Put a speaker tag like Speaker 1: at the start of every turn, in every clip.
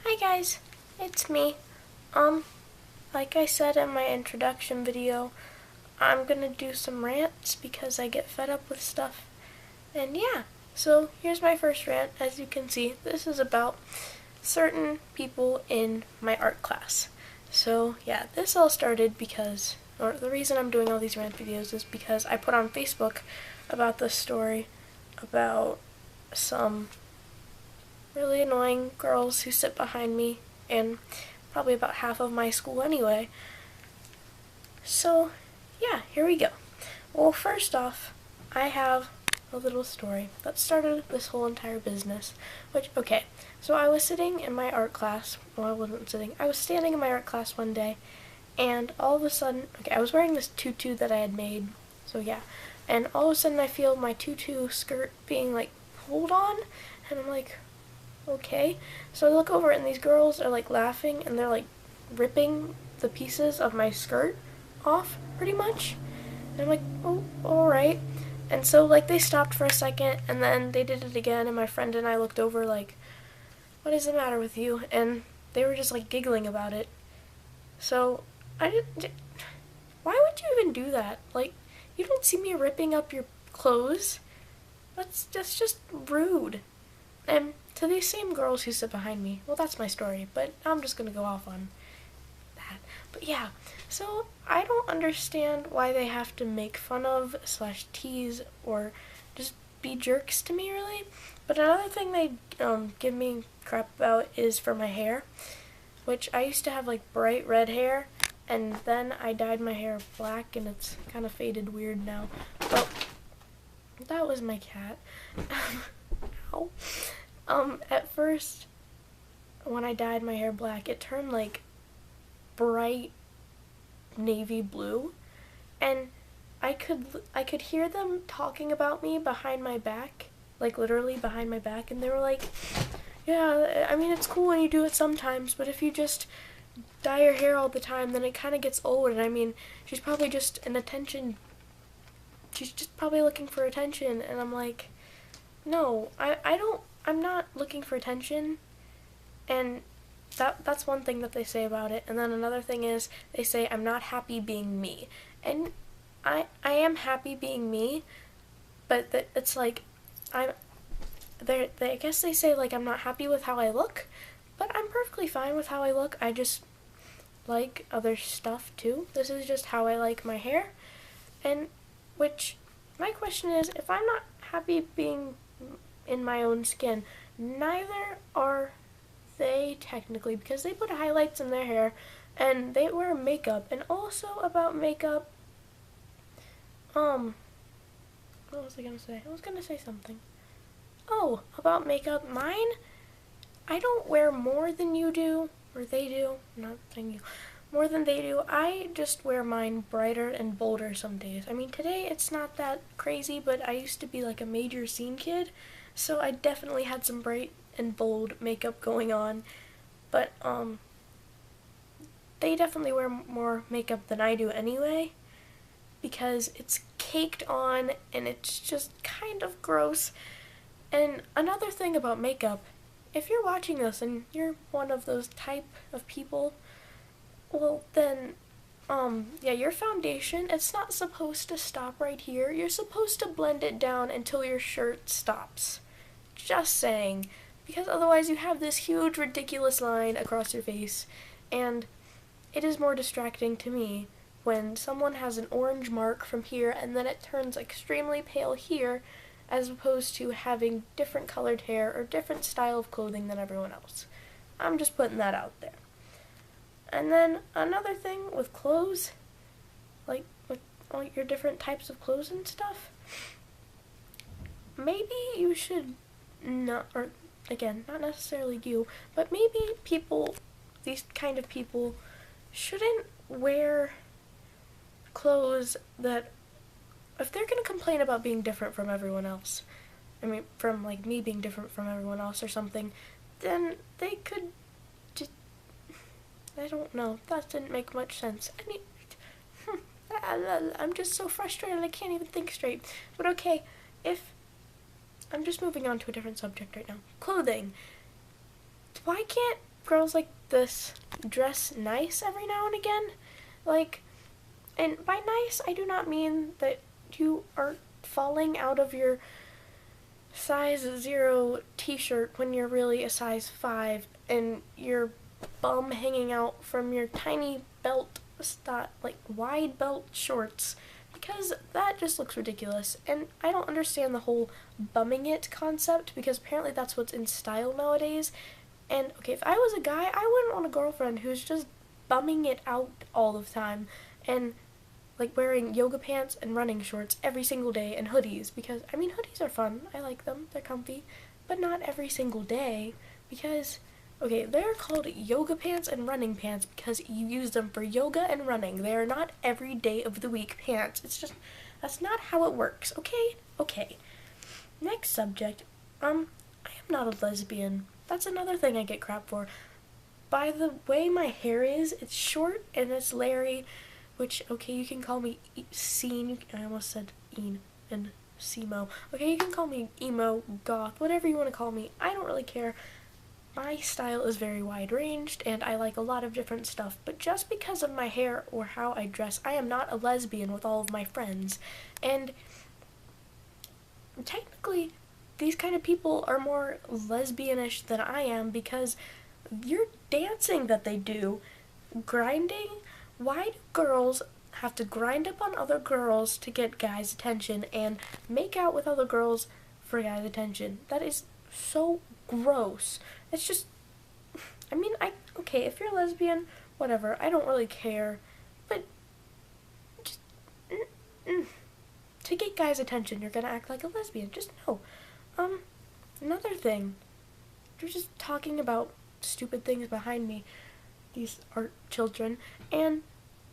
Speaker 1: Hi guys, it's me. Like I said in my introduction video, I'm gonna do some rants because I get fed up with stuff. And yeah, so here's my first rant. As you can see, this is about certain people in my art class. So yeah, this all started because, or the reason I'm doing all these rant videos is because I put on Facebook about this story about some really annoying girls who sit behind me and probably about half of my school anyway. So, yeah, here we go. Well, first off, I have a little story that started this whole entire business. Okay, so I was sitting in my art class. Well, I wasn't sitting. I was standing in my art class one day, and all of a sudden, I was wearing this tutu that I had made. So, yeah. And all of a sudden, I feel my tutu skirt being, pulled on, and I'm like, okay. So I look over and these girls are laughing and they're ripping the pieces of my skirt off pretty much. And I'm like, oh, alright. And so they stopped for a second and then they did it again and my friend and I looked over what is the matter with you? And they were just giggling about it. So I didn't. Why would you even do that? You don't see me ripping up your clothes. That's just rude. And to these same girls who sit behind me, well, that's my story, but I'm just gonna go off on that. But yeah, so I don't understand why they have to make fun of / tease or just be jerks to me, really. But another thing they give me crap about is for my hair, which I used to have bright red hair, and then I dyed my hair black, and it's kind of faded weird now. But that was my cat. Ow. At first, when I dyed my hair black, it turned bright navy blue, and I could hear them talking about me behind my back, literally behind my back, and they were like, yeah, I mean, it's cool when you do it sometimes, but if you just dye your hair all the time, then it kind of gets old, and I mean, she's probably just she's just probably looking for attention, and I'm like, no, I'm not looking for attention, and that's one thing that they say about it. And then another thing is they say I'm not happy being me, and I am happy being me, but it's I guess they say I'm not happy with how I look, but I'm perfectly fine with how I look. I just like other stuff too. This is just how I like my hair, and which my question is, if I'm not happy being in my own skin, neither are they technically, because they put highlights in their hair and they wear makeup. And also about makeup, what was I gonna say? I was gonna say something. Oh, about makeup, mine, I don't wear more than you do, or they do, not saying you, more than they do. I just wear mine brighter and bolder some days. I mean, today it's not that crazy, but I used to be a major scene kid, so I definitely had some bright and bold makeup going on. But they definitely wear more makeup than I do anyway, because it's caked on and it's just kind of gross. And another thing about makeup, if you're watching this and you're one of those type of people, well then, yeah, your foundation, it's not supposed to stop right here. You're supposed to blend it down until your shirt stops. Just saying. Because otherwise you have this huge ridiculous line across your face, and it is more distracting to me when someone has an orange mark from here and then it turns extremely pale here, as opposed to having different colored hair or different style of clothing than everyone else. I'm just putting that out there. And then another thing with clothes, with all your different types of clothes and stuff, maybe you should not, or again, not necessarily you, but maybe these kind of people, shouldn't wear clothes that, if they're gonna complain about being different from everyone else, I mean, from me being different from everyone else or something, then they could just, I don't know, that didn't make much sense. I mean, I'm just so frustrated I can't even think straight. But okay, I'm just moving on to a different subject right now. Clothing. Why can't girls like this dress nice every now and again. Like, and by nice, I do not mean that you are falling out of your size 0 t-shirt when you're really a size 5 and your bum hanging out from your tiny belt, like wide belt shorts, because that just looks ridiculous. And I don't understand the whole bumming it concept, because apparently that's what's in style nowadays. And okay, if I was a guy, I wouldn't want a girlfriend who's just bumming it out all the time and like wearing yoga pants and running shorts every single day and hoodies, because I mean hoodies are fun. I like them. They're comfy, but not every single day, because okay, they're called yoga pants and running pants because you use them for yoga and running. They are not every day of the week pants. It's just, that's not how it works, okay? Okay. Next subject. I am not a lesbian. That's another thing I get crap for. By the way my hair is, it's short and it's Larry, which, okay, you can call me Scene. I almost said Een and Semo. Okay, you can call me emo, goth, whatever you want to call me. I don't really care. My style is very wide-ranged, and I like a lot of different stuff, but just because of my hair or how I dress, I am not a lesbian with all of my friends. And technically, these kind of people are more lesbianish than I am, because your dancing that they do, grinding, why do girls have to grind up on other girls to get guys' attention and make out with other girls for guys' attention? That is so gross. It's just, I mean, okay, if you're a lesbian, whatever, I don't really care, but just, to get guys' attention, you're gonna act like a lesbian, just no. Another thing, they're just talking about stupid things behind me, these art children, and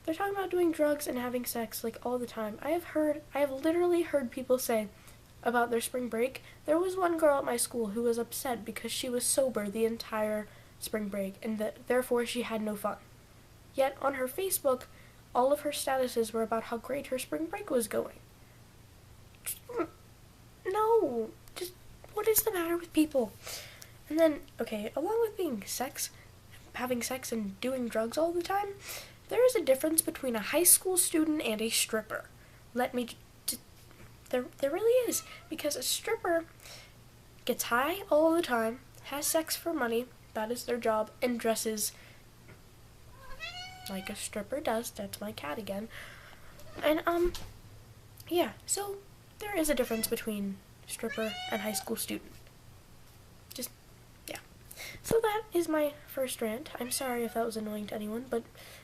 Speaker 1: they're talking about doing drugs and having sex, like, all the time. I have literally heard people say about their spring break. There was one girl at my school who was upset because she was sober the entire spring break, and that therefore she had no fun. Yet on her Facebook, all of her statuses were about how great her spring break was going. No, just, what is the matter with people? And then, okay, along with having sex and doing drugs all the time, there is a difference between a high school student and a stripper. There really is, because a stripper gets high all the time, has sex for money, that is their job, and dresses like a stripper does. That's my cat again. And, yeah, so there is a difference between stripper and high school student. Just, yeah. So that is my first rant. I'm sorry if that was annoying to anyone, but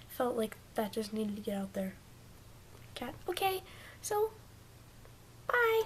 Speaker 1: felt like that just needed to get out there. Cat, okay, so bye.